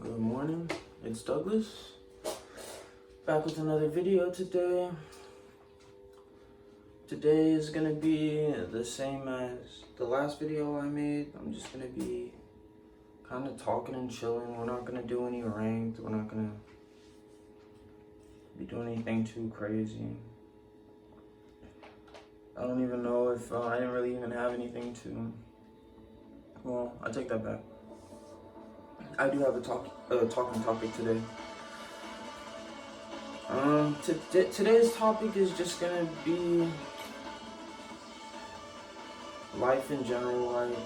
Good morning, it's Douglas, back with another video today. Today is gonna be the same as the last video I made. I'm just gonna be kind of talking and chilling. We're not gonna do any ranked, we're not gonna be doing anything too crazy. I don't even know if I didn't really even have anything to, well, I take that back. I do have a talking topic today. Today's topic is just gonna be life in general. Like,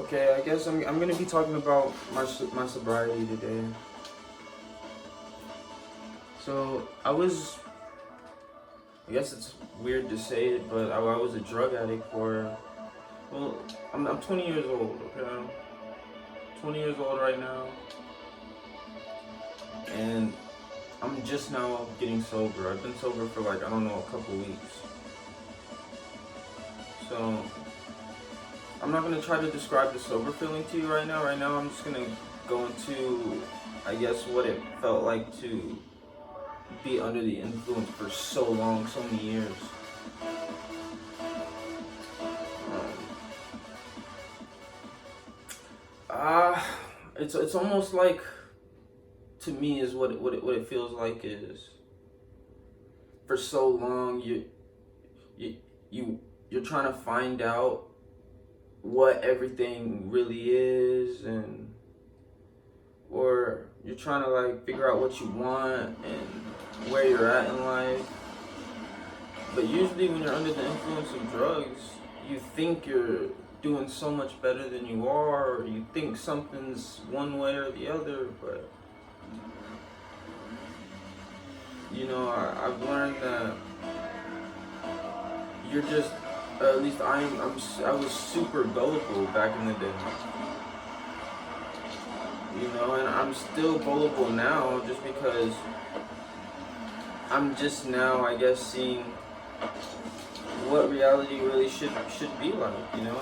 okay, I guess I'm gonna be talking about my sobriety today. So I guess it's weird to say it, but I was a drug addict for, well, I'm 20 years old. Okay, 20 years old right now, and I'm just now getting sober. I've been sober for like, I don't know, a couple weeks. So I'm not gonna try to describe the sober feeling to you right now. Right now I'm just gonna go into, I guess, what it felt like to be under the influence for so long, so many years. It's almost like, to me, is what it feels like is, for so long you're trying to find out what everything really is, or you're trying to like figure out what you want and where you're at in life. But usually when you're under the influence of drugs, you think you're doing so much better than you are, or you think something's one way or the other. But you know, I've learned that you're just, at least I was super gullible back in the day. You know, and I'm still gullible now, just because I'm just now, I guess, seeing what reality really should be like, you know?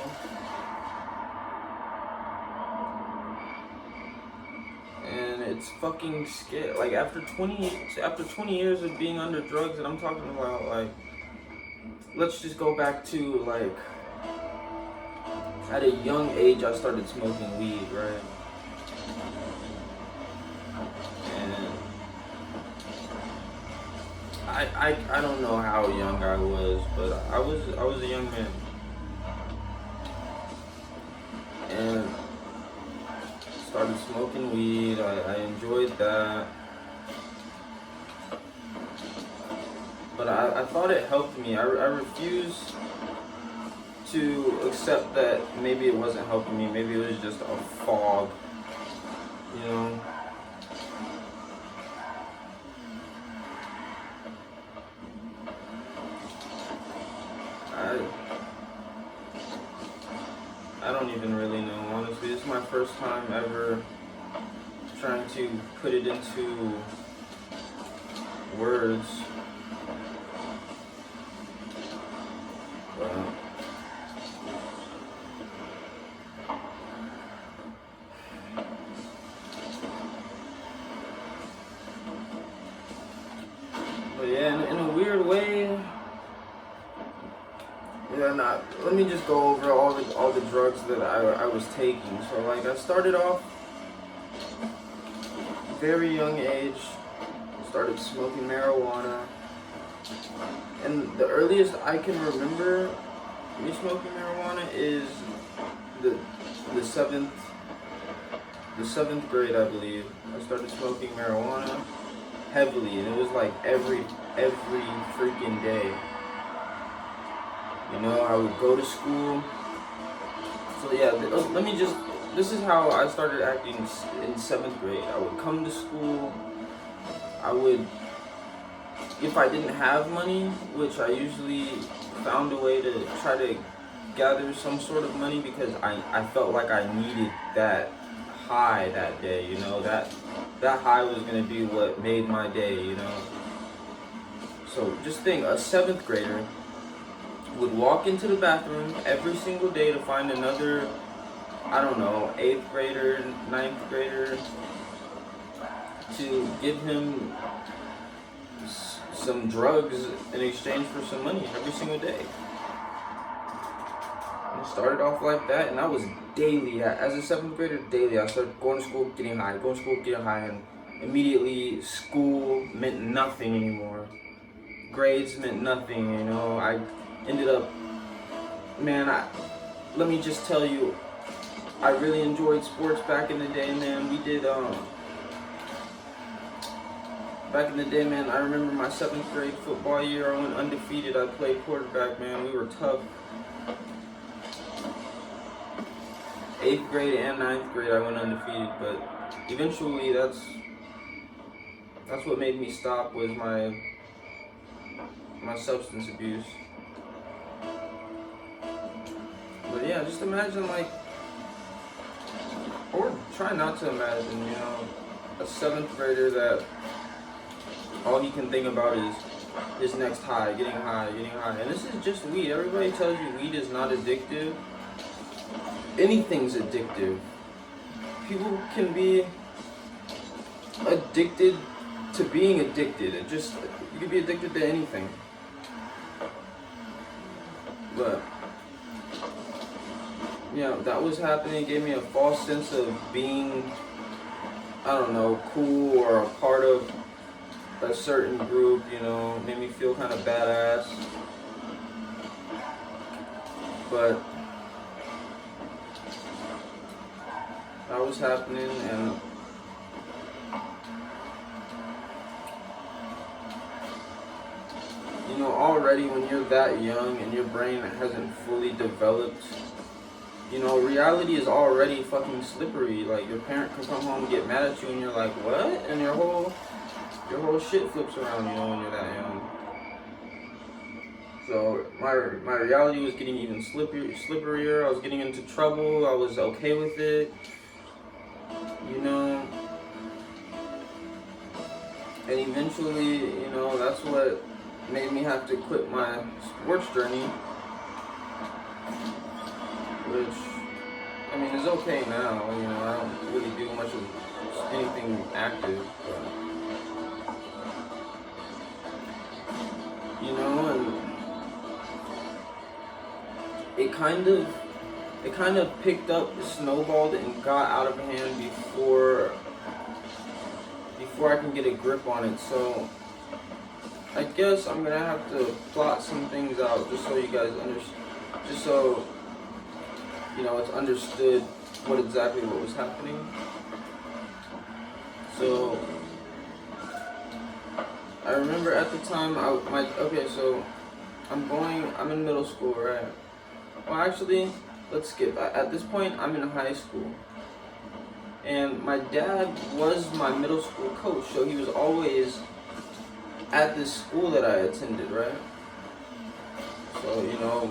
And it's fucking scary. Like, after 20 years of being under drugs, and I'm talking about, like, let's just go back to, like, at a young age I started smoking weed, right? And I don't know how young I was, but I was a young man. And started smoking weed. I enjoyed that. But I thought it helped me. I refused to accept that maybe it wasn't helping me. Maybe it was just a fog, you know? I don't even really know, honestly. This is my first time ever trying to put it into words. But yeah, in a weird way. Yeah, let me just go over all the drugs that I was taking. So like, I started off very young age, started smoking marijuana, and the earliest I can remember me smoking marijuana is the seventh grade, I believe. I started smoking marijuana heavily, and it was like every freaking day. You know, I would go to school. So yeah, this is how I started acting in 7th grade. I would come to school. I would, if I didn't have money, which I usually found a way to try to gather some sort of money, because I felt like I needed that high that day, you know, that high was gonna be what made my day, you know. So just think, a 7th grader would walk into the bathroom every single day to find another I don't know, 8th grader, 9th grader, to give him some drugs in exchange for some money every single day. And it started off like that, and I was daily, as a 7th grader, daily. I started going to school, getting high, going to school, getting high, and immediately school meant nothing anymore. Grades meant nothing, you know. I ended up, man, let me just tell you, I really enjoyed sports back in the day, man. We did, back in the day, man, I remember my 7th grade football year, I went undefeated. I played quarterback, man. We were tough. 8th grade and 9th grade, I went undefeated, but eventually that's what made me stop, was my substance abuse. But yeah, just imagine, like, or try not to imagine, you know, a 7th grader that all he can think about is his next high, getting high, getting high. And this is just weed. Everybody tells you weed is not addictive. Anything's addictive. People can be addicted to being addicted. You can be addicted to anything. But yeah, that was happening. It gave me a false sense of being, I don't know, cool or a part of a certain group, you know, made me feel kind of badass. But that was happening, and you know, already when you're that young and your brain hasn't fully developed, you know, reality is already fucking slippery. Like, your parent can come home and get mad at you, and you're like, what? And your whole shit flips around, you know, when you're that young. So my reality was getting even slipperier. I was getting into trouble. I was okay with it, you know. And eventually, you know, that's what made me have to quit my sports journey, which, I mean, is okay now. You know, I don't really do much of anything active, but, you know, and it kind of picked up, snowballed, and got out of hand before I can get a grip on it. So I guess I'm gonna have to plot some things out just so you guys just so you know it's understood what was happening. So I remember at the time so I'm in middle school, right? Well, actually, let's skip. At this point, I'm in high school. And my dad was my middle school coach, so he was always at this school that I attended, right? So, you know,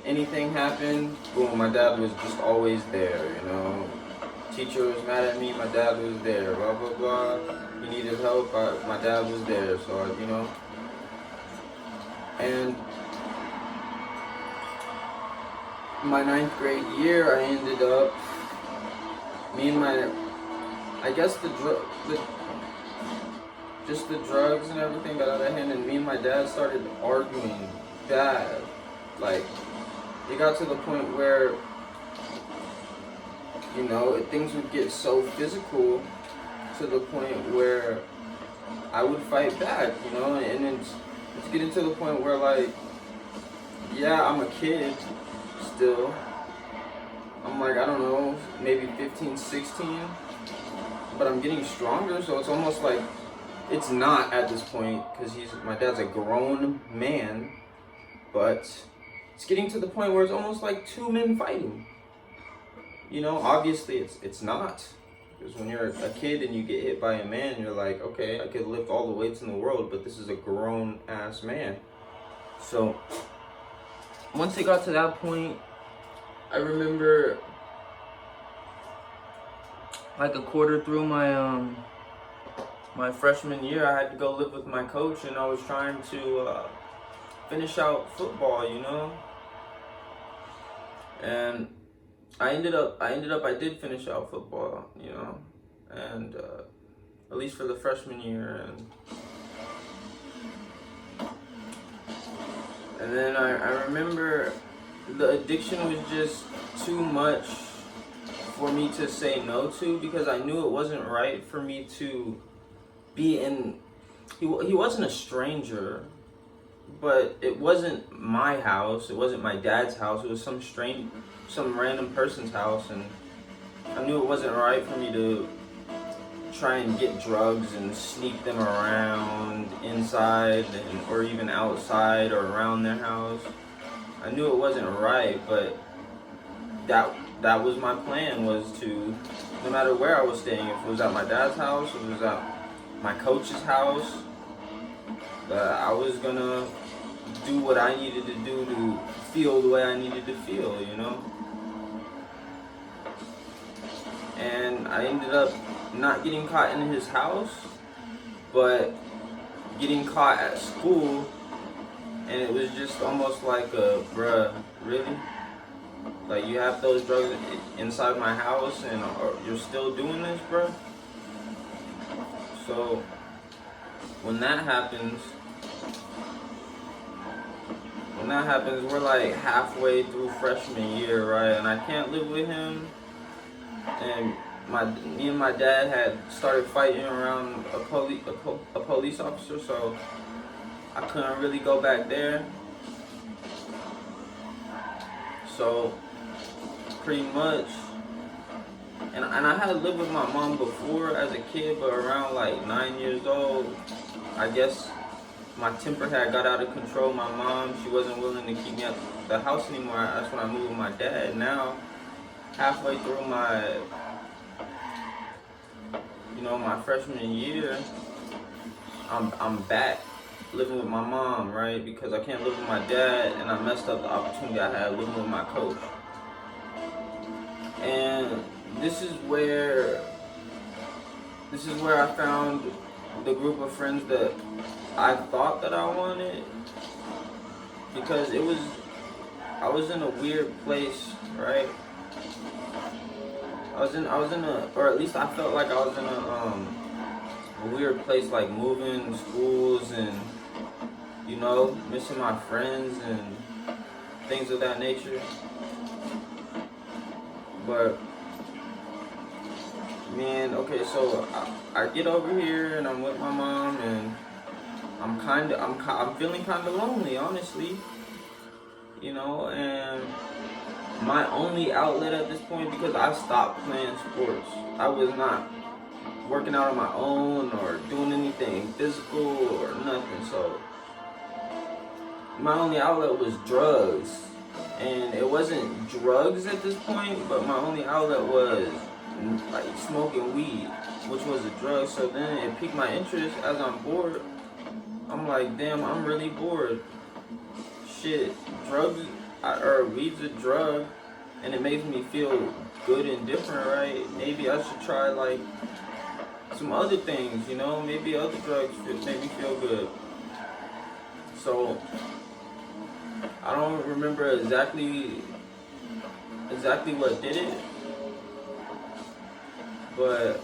anything happened, boom, my dad was just always there, you know. Teacher was mad at me, my dad was there, blah, blah, blah. He needed help, my dad was there, so, you know. And my 9th grade year, I ended up, I guess the drugs and everything got out of hand, and me and my dad started arguing bad. Like, it got to the point where, you know, things would get so physical to the point where I would fight back, you know, and it's getting to the point where, like, yeah, I'm a kid still. I'm like, I don't know, maybe 15, 16, but I'm getting stronger, so it's almost like it's not at this point, because my dad's a grown man, but it's getting to the point where it's almost like two men fighting. You know, obviously it's not, because when you're a kid and you get hit by a man, you're like, okay, I could lift all the weights in the world, but this is a grown ass man. So once it got to that point, I remember like a quarter through my freshman year, I had to go live with my coach, and I was trying to finish out football, you know. And I did finish out football, you know, and at least for the freshman year, and then I remember the addiction was just too much for me to say no to, because I knew it wasn't right for me to be in. He wasn't a stranger, but it wasn't my house. It wasn't my dad's house. It was some random person's house, and I knew it wasn't right for me to try and get drugs and sneak them around inside or even outside or around their house. I knew it wasn't right, but that was my plan, was to, no matter where I was staying, if it was at my dad's house, if it was at my coach's house, I was gonna do what I needed to do to feel the way I needed to feel, you know? And I ended up not getting caught in his house, but getting caught at school, and it was just almost like bruh, really? Like, you have those drugs inside my house and you're still doing this, bruh? So, when that happens, we're like halfway through freshman year, right? And I can't live with him. And me and my dad had started fighting around a police officer, so I couldn't really go back there. So pretty much, and I had lived with my mom before as a kid, but around like 9 years old, I guess my temper had got out of control. My mom, she wasn't willing to keep me at the house anymore. That's when I moved with my dad. Now, halfway through my freshman year, I'm back living with my mom, right? Because I can't live with my dad, and I messed up the opportunity I had living with my coach. And this is where I found the group of friends that I thought that I wanted, because I was in a weird place, right? I was in a, or at least I felt like I was in a weird place, like moving schools and, you know, missing my friends and things of that nature. But man, okay, so I get over here and I'm with my mom, and I'm feeling kind of lonely, honestly, you know, and my only outlet at this point, because I stopped playing sports. I was not working out on my own or doing anything physical or nothing. So my only outlet was drugs. And it wasn't drugs at this point, but my only outlet was like smoking weed, which was a drug. So then it piqued my interest. As I'm bored, I'm like, damn, I'm really bored. Shit, weed's a drug, and it makes me feel good and different, right? Maybe I should try like some other things, you know? Maybe other drugs make me feel good. So I don't remember exactly what did it, but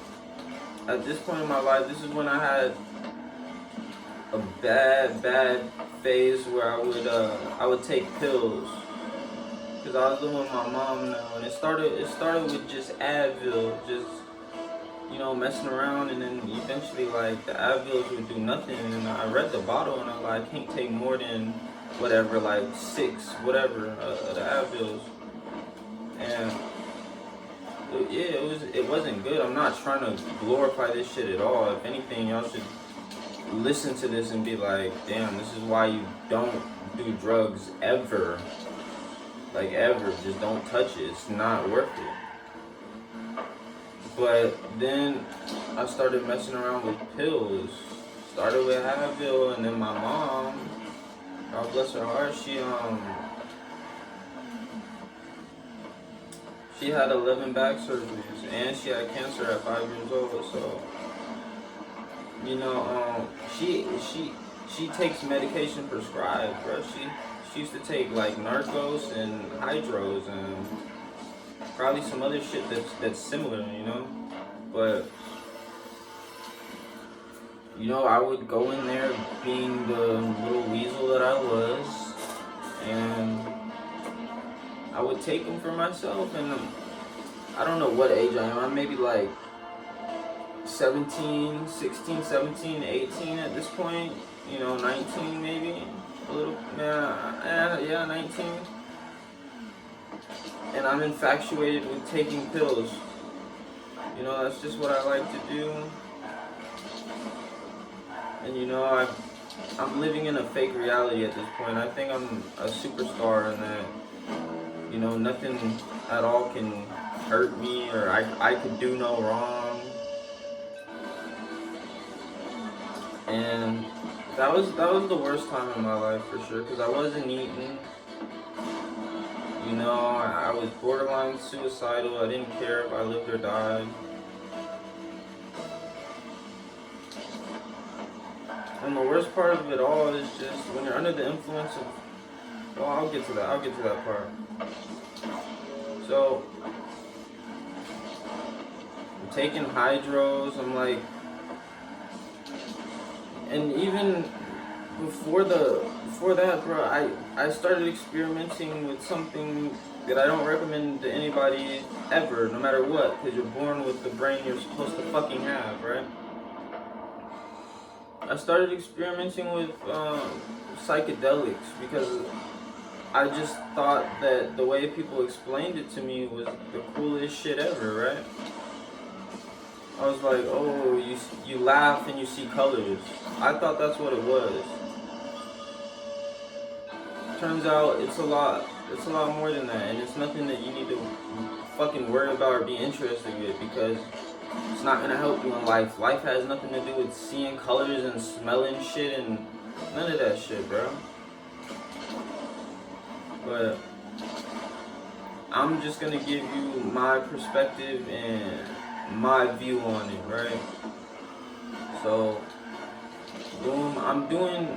at this point in my life, this is when I had a bad phase where I would take pills, because I was living with my mom now, and it started with just Advil, just, you know, messing around, and then eventually like the Advils would do nothing, and I read the bottle and I'm like, I can't take more than whatever, like 6 whatever of the Advils, and it wasn't good. I'm not trying to glorify this shit at all. If anything, y'all should listen to this and be like, damn, this is why you don't do drugs ever. Like, ever. Just don't touch it. It's not worth it. But then I started messing around with pills. Started with Advil, and then my mom, God bless her heart, she had 11 back surgeries, and she had cancer at 5 years old. So, you know, she takes medication prescribed, bro. She used to take like Narcos and Hydros, and probably some other shit that's similar, you know. But you know, I would go in there being the little weasel that I was, and I would take them for myself. And I don't know what age I am. I'm maybe like 17, 16, 17, 18 at this point. You know, 19 maybe. A little, yeah, 19. And I'm infatuated with taking pills. You know, that's just what I like to do. And you know, I'm living in a fake reality at this point. I think I'm a superstar and that, you know, nothing at all can hurt me, or I could do no wrong. And that was the worst time in my life for sure, because I wasn't eating. You know, I was borderline suicidal. I didn't care if I lived or died. And the worst part of it all is just when you're under the influence of, well, I'll get to that part. So, I'm taking hydros, I'm like, and even before that, bro, I started experimenting with something that I don't recommend to anybody ever, no matter what, because you're born with the brain you're supposed to fucking have, right? I started experimenting with psychedelics because I just thought that the way people explained it to me was the coolest shit ever, right? I was like, oh, you laugh and you see colors. I thought that's what it was. Turns out it's a lot more than that, and it's nothing that you need to fucking worry about or be interested with, because it's not gonna help you in life. Life has nothing to do with seeing colors and smelling shit and none of that shit, bro. But I'm just gonna give you my perspective and my view on it, right? So, boom, I'm doing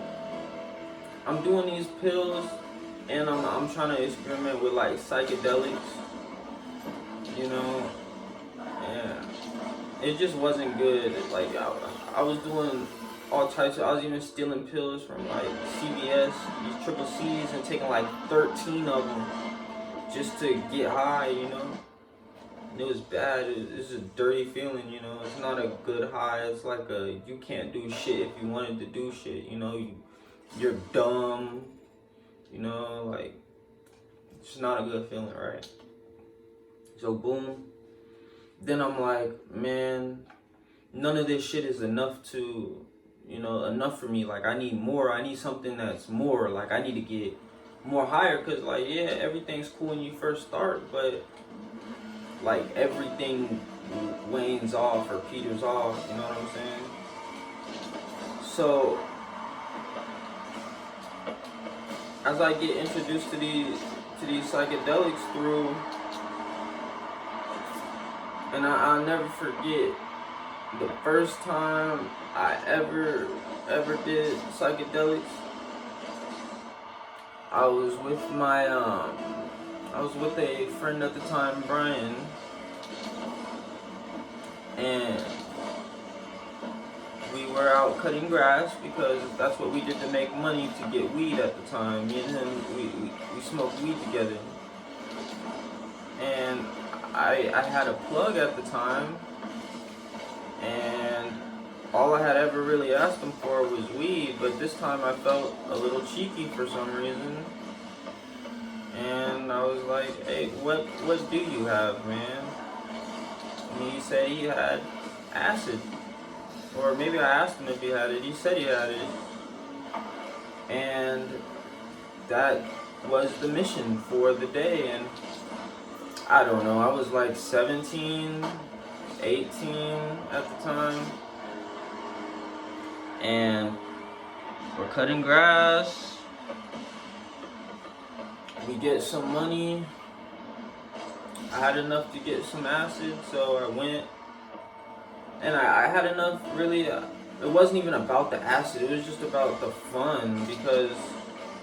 these pills, and I'm trying to experiment with like psychedelics, you know, and it just wasn't good. Like I was doing all types of, I was even stealing pills from like CVS, these triple C's, and taking like 13 of them just to get high, you know. And it was bad. It's a dirty feeling, you know. It's not a good high. It's like a, you can't do shit if you wanted to do shit, you know. You're dumb, you know, like, it's not a good feeling, right? So boom, then I'm like, man, none of this shit is enough to, you know, enough for me. Like, I need more. I need something that's more. Like, I need to get more higher, because, like, yeah, everything's cool when you first start, but, like, everything wanes off or peters off, you know what I'm saying? So, as I get introduced to these psychedelics through, and I'll never forget the first time I ever did psychedelics. I was with a friend at the time, Brian, and we were out cutting grass because that's what we did to make money to get weed at the time. Me and him, we smoked weed together. And I had a plug at the time, and all I had ever really asked him for was weed, but this time I felt a little cheeky for some reason. And I was like, hey, what do you have, man? And he said he had acid. Or maybe I asked him if he had it. He said he had it. And that was the mission for the day. And I don't know, I was like 17, 18 at the time. And we're cutting grass. We get some money. I had enough to get some acid, so I went. And I had enough, really, it wasn't even about the acid, it was just about the fun, because,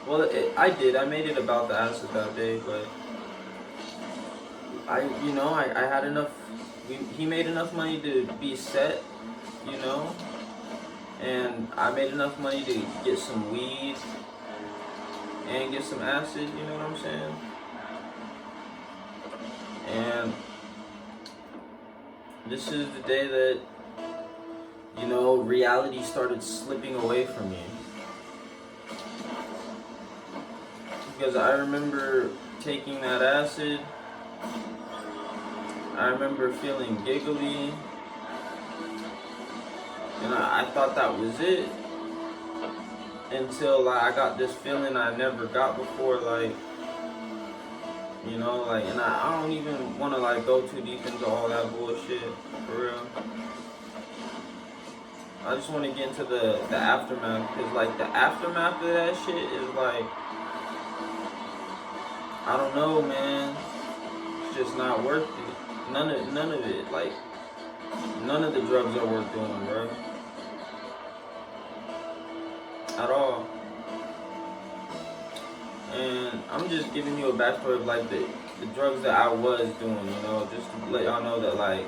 well, I made it about the acid that day, but I had enough. He made enough money to be set, you know, and I made enough money to get some weed and get some acid. You know what I'm saying? And this is the day that, you know, reality started slipping away from me. Because I remember taking that acid. I remember feeling giggly. And I thought that was it. Until like, I got this feeling I never got before, like, you know, like, and I don't even want to like go too deep into all that bullshit, for real. I just want to get into the aftermath, because like the aftermath of that shit is like, I don't know, man. It's just not worth it. None of it. Like, none of the drugs are worth doing, bro. At all. And I'm just giving you a backstory of like the drugs that I was doing, you know, just to let y'all know that, like,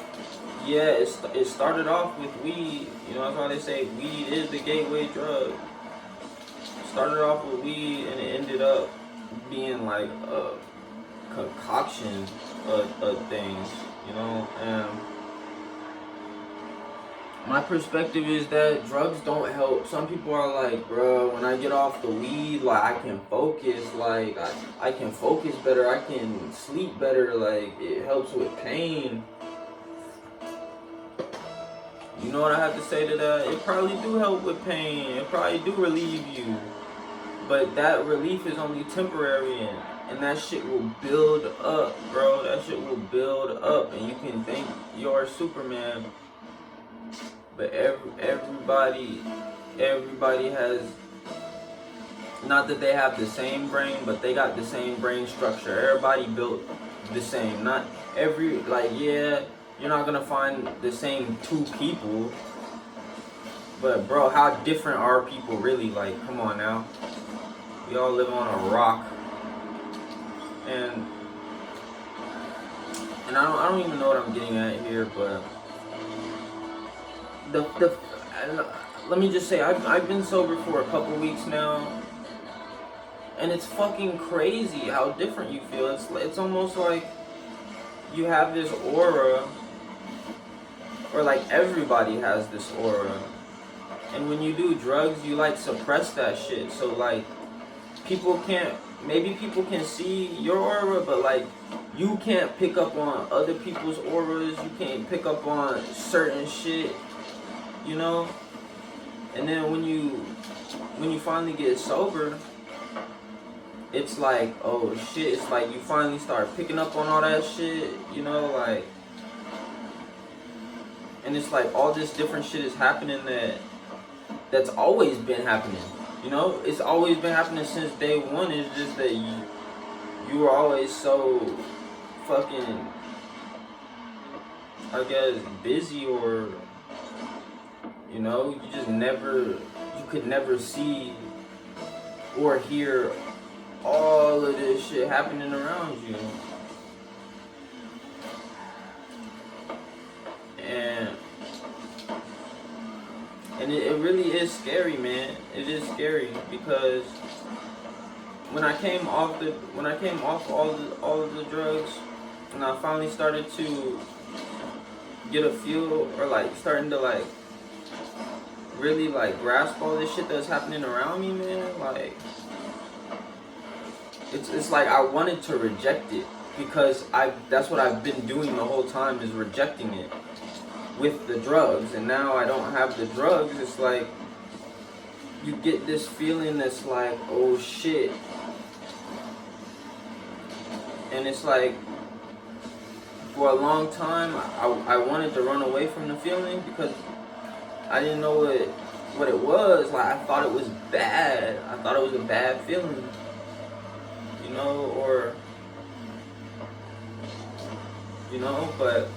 yeah, it started off with weed. You know, that's why they say weed is the gateway drug. It started off with weed and it ended up being like a concoction of things, you know. And my perspective is that drugs don't help. Some people are like, bro, when I get off the weed, like, I can focus, like, I can focus better, I can sleep better, like, it helps with pain. You know what I have to say to that? It probably do help with pain. It probably do relieve you. But that relief is only temporary, and that shit will build up, bro. That shit will build up, and you can think you're Superman. But everybody has, not that they have the same brain, but they got the same brain structure. Everybody built the same. Not every, like, yeah, you're not gonna find the same two people. But bro, how different are people really? Like, come on now. We all live on a rock. And I don't even know what I'm getting at here, but let me just say, I've been sober for a couple weeks now, and it's fucking crazy how different you feel. It's almost like you have this aura, or like everybody has this aura, and when you do drugs, you like suppress that shit. So like, maybe people can see your aura, but like, you can't pick up on other people's auras. You can't pick up on certain shit. You know, and then when you finally get sober, it's like, oh shit, it's like you finally start picking up on all that shit, you know, like, and it's like all this different shit is happening that's always been happening, you know, it's always been happening since day one. It's just that you were always so fucking, I guess, busy, or, you know, you could never see or hear all of this shit happening around you. And it really is scary, man. It is scary, because when I came off all of the drugs, and I finally started to get a feel, or like starting to like really like grasp all this shit that's happening around me, man, like, it's like I wanted to reject it, because that's what I've been doing the whole time, is rejecting it with the drugs. And now I don't have the drugs, it's like you get this feeling that's like, oh shit. And it's like, for a long time I wanted to run away from the feeling, because I didn't know what it was. Like, I thought it was bad. I thought it was a bad feeling, you know, or, you know, but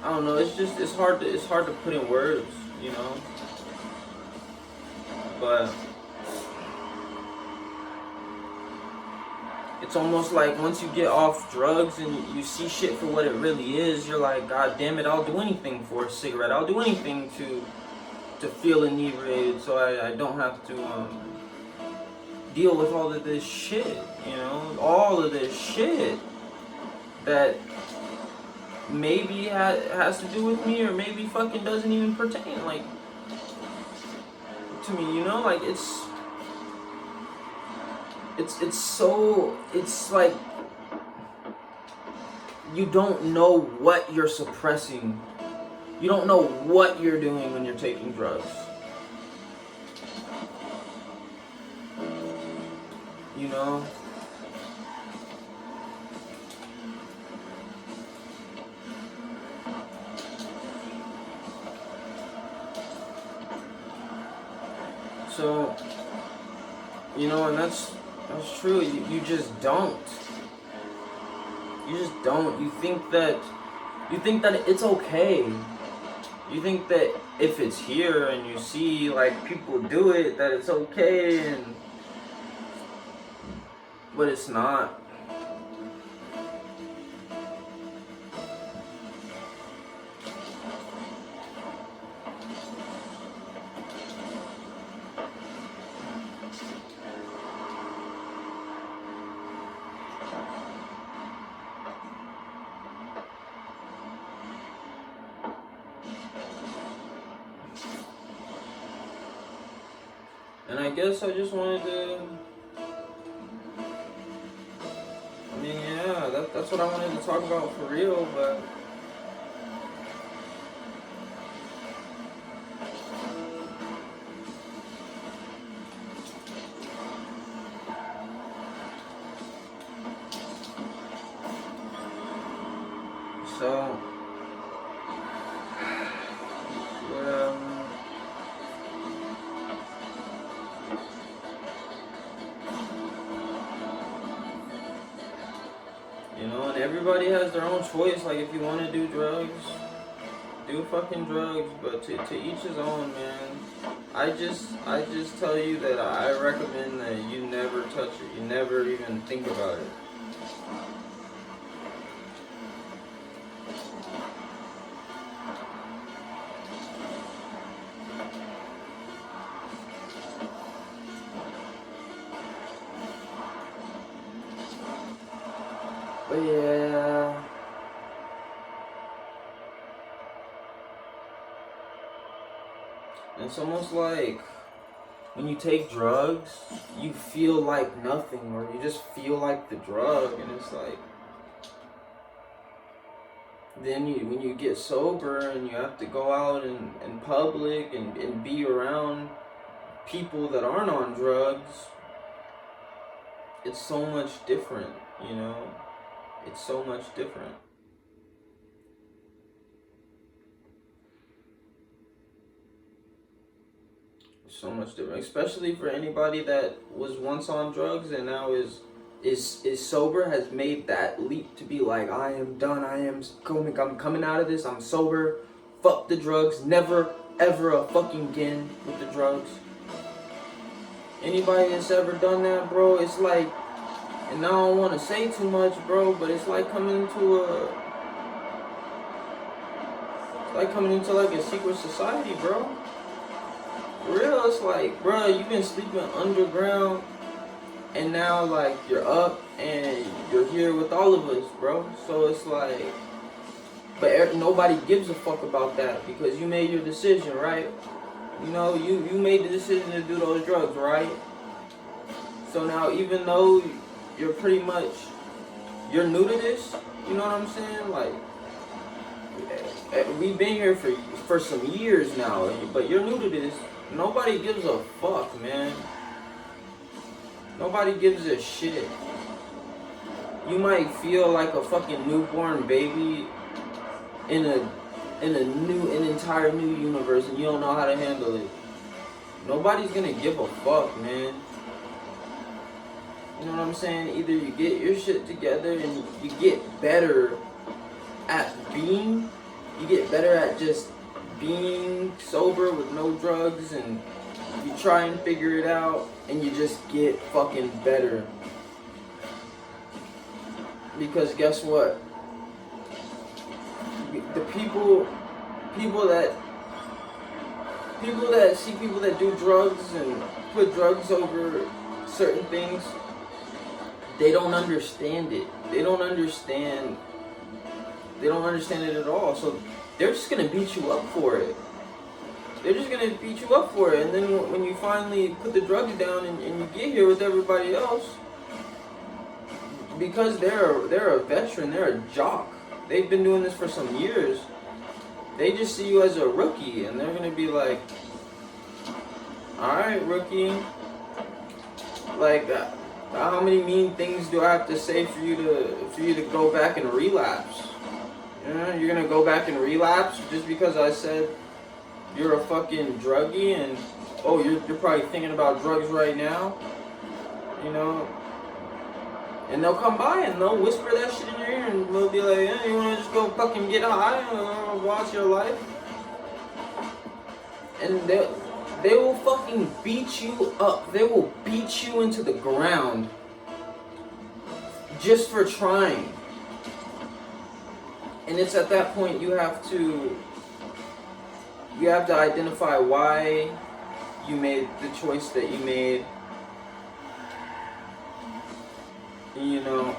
I don't know. It's hard to put in words, you know. But It's almost like once you get off drugs and you see shit for what it really is, you're like, God damn it, I'll do anything for a cigarette. I'll do anything to feel inebriated so I don't have to deal with all of this shit, you know? All of this shit that maybe has to do with me or maybe fucking doesn't even pertain, like, to me, you know? Like, it's like you don't know what you're suppressing. You don't know what you're doing when you're taking drugs. You know? So, you know, and that's true. You just don't. You just don't. You think that it's okay. You think that if it's here and you see like people do it, that it's okay, but it's not. And I guess I just wanted to, I mean, yeah, that's what I wanted to talk about for real, but so, you know, and everybody has their own choice. Like, if you want to do drugs, do fucking drugs, but to each his own, man. I just tell you that I recommend that you never touch it. You never even think about it. But yeah. It's almost like when you take drugs, you feel like nothing, or you just feel like the drug, and it's like, then when you get sober and you have to go out in public and be around people that aren't on drugs, it's so much different, you know? It's so much different. So much different, especially for anybody that was once on drugs and now is sober, has made that leap to be like, I am done, I'm coming out of this, I'm sober, fuck the drugs, never ever a fucking again with the drugs. Anybody that's ever done that, bro, it's like, and I don't want to say too much, bro, but it's like coming into like a secret society, bro. For real, it's like, bro, you've been sleeping underground, and now, like, you're up, and you're here with all of us, bro. So it's like, but nobody gives a fuck about that, because you made your decision, right? You know, you made the decision to do those drugs, right? So now, even though you're pretty much, you're new to this, you know what I'm saying? Like, we've been here for some years now, but you're new to this. Nobody gives a fuck, man. Nobody gives a shit. You might feel like a fucking newborn baby in an entire new universe, and you don't know how to handle it. Nobody's gonna give a fuck, man. You know what I'm saying? Either you get your shit together and you get better at you get better at just being sober with no drugs, and you try and figure it out, and you just get fucking better. Because guess what? The people that see people that do drugs and put drugs over certain things, they don't understand it. They don't understand it at all. So they're just gonna beat you up for it. They're just gonna beat you up for it. And then when you finally put the drugs down and you get here with everybody else, because they're a veteran, they're a jock. They've been doing this for some years. They just see you as a rookie, and they're gonna be like, "All right, rookie. Like, how many mean things do I have to say for you to go back and relapse? You know, you're gonna go back and relapse just because I said you're a fucking druggie, and oh, you're probably thinking about drugs right now, you know." And they'll come by and they'll whisper that shit in your ear, and they'll be like, "Yeah, you wanna just go fucking get high and watch your life?" And they will fucking beat you up. They will beat you into the ground just for trying. And it's at that point you have to identify why you made the choice that you made. You know,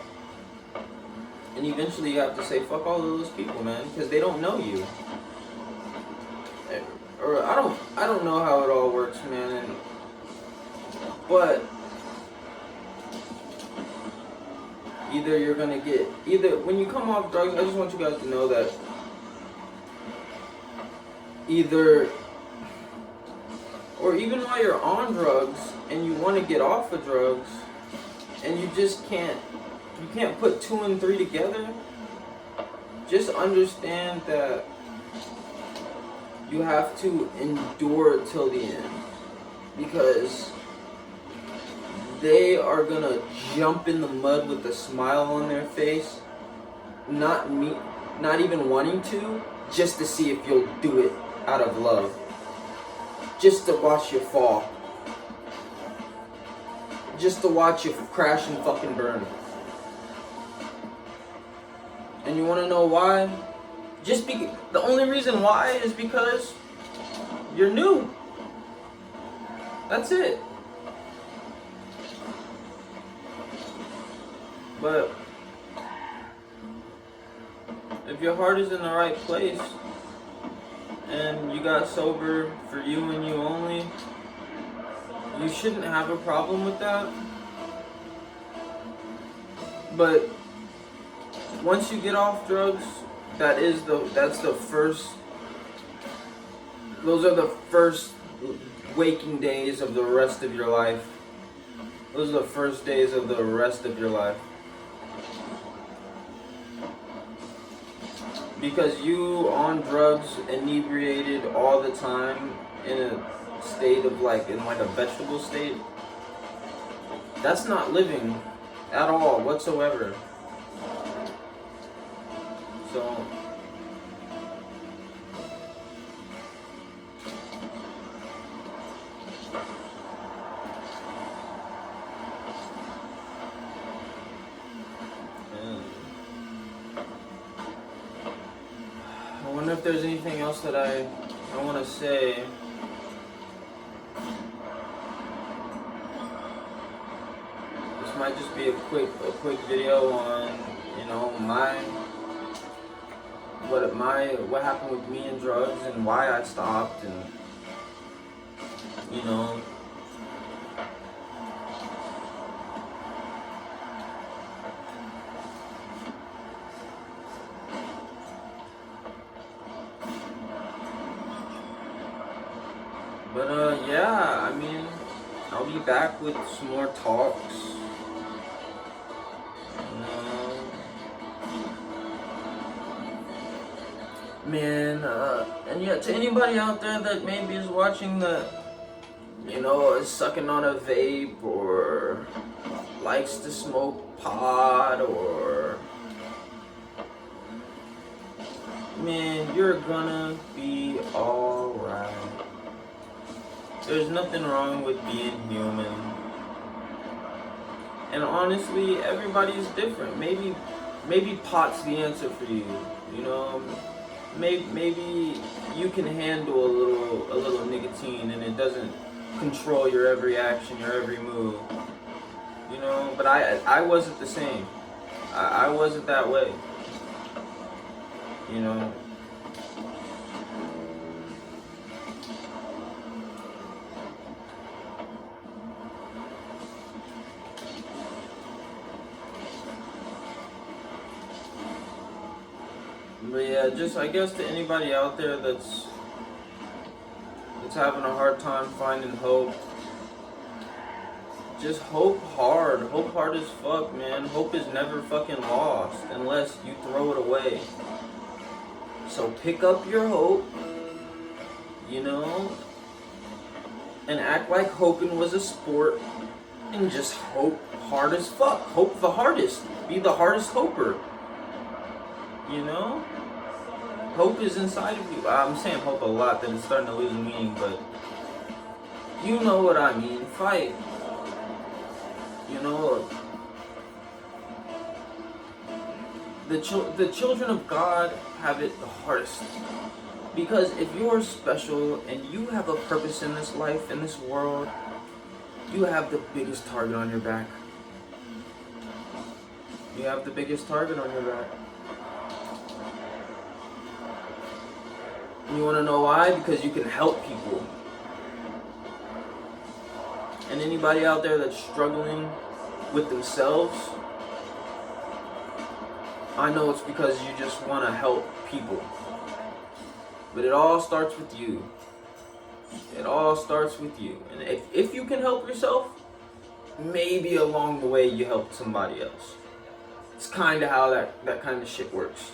and eventually you have to say, fuck all of those people, man, because they don't know you. Or I don't know how it all works, man. But either when you come off drugs, I just want you guys to know that or even while you're on drugs and you want to get off of drugs, and you just can't put 2 and 3 together, just understand that you have to endure till the end, because they are gonna jump in the mud with a smile on their face, not even wanting to, just to see if you'll do it out of love, just to watch you fall. Just to watch you crash and fucking burn. And you want to know why? The only reason why is because you're new. That's it. But if your heart is in the right place and you got sober for you and you only, you shouldn't have a problem with that. But once you get off drugs, those are the first waking days of the rest of your life. Those are the first days of the rest of your life. Because you on drugs, inebriated all the time, in a state of in a vegetable state, that's not living at all whatsoever. So I wonder if there's anything else that I want to say. Might just be a quick video on, you know, what happened with me and drugs and why I stopped, and you know, but yeah, I mean, I'll be back with some more talks. Man, and yeah, to anybody out there that maybe is watching that, you know, is sucking on a vape or likes to smoke pot, or, man, you're gonna be alright. There's nothing wrong with being human. And honestly, everybody's different. Maybe maybe pot's the answer for you. You know, maybe you can handle a little nicotine and it doesn't control your every action, your every move. You know, but I wasn't the same. I wasn't that way. You know. But yeah, just I guess to anybody out there that's having a hard time finding hope, just hope hard as fuck, man. Hope is never fucking lost unless you throw it away. So pick up your hope, you know, and act like hoping was a sport, and just hope hard as fuck. Hope the hardest. Be the hardest hoper. You know? Hope is inside of you. I'm saying hope a lot, that it's starting to lose meaning, but you know what I mean. Fight. You know, the children of God have it the hardest. Because if you're special and you have a purpose in this life, in this world, you have the biggest target on your back. You have the biggest target on your back. You want to know why? Because you can help people. And anybody out there that's struggling with themselves, I know it's because you just want to help people. But it all starts with you. It all starts with you. And if you can help yourself, maybe along the way you help somebody else. It's kind of how that kind of shit works.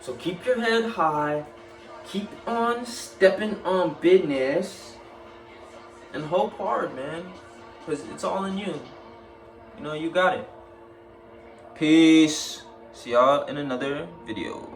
So keep your head high. Keep on stepping on business. And hope hard, man. Because it's all in you. You know, you got it. Peace. See y'all in another video.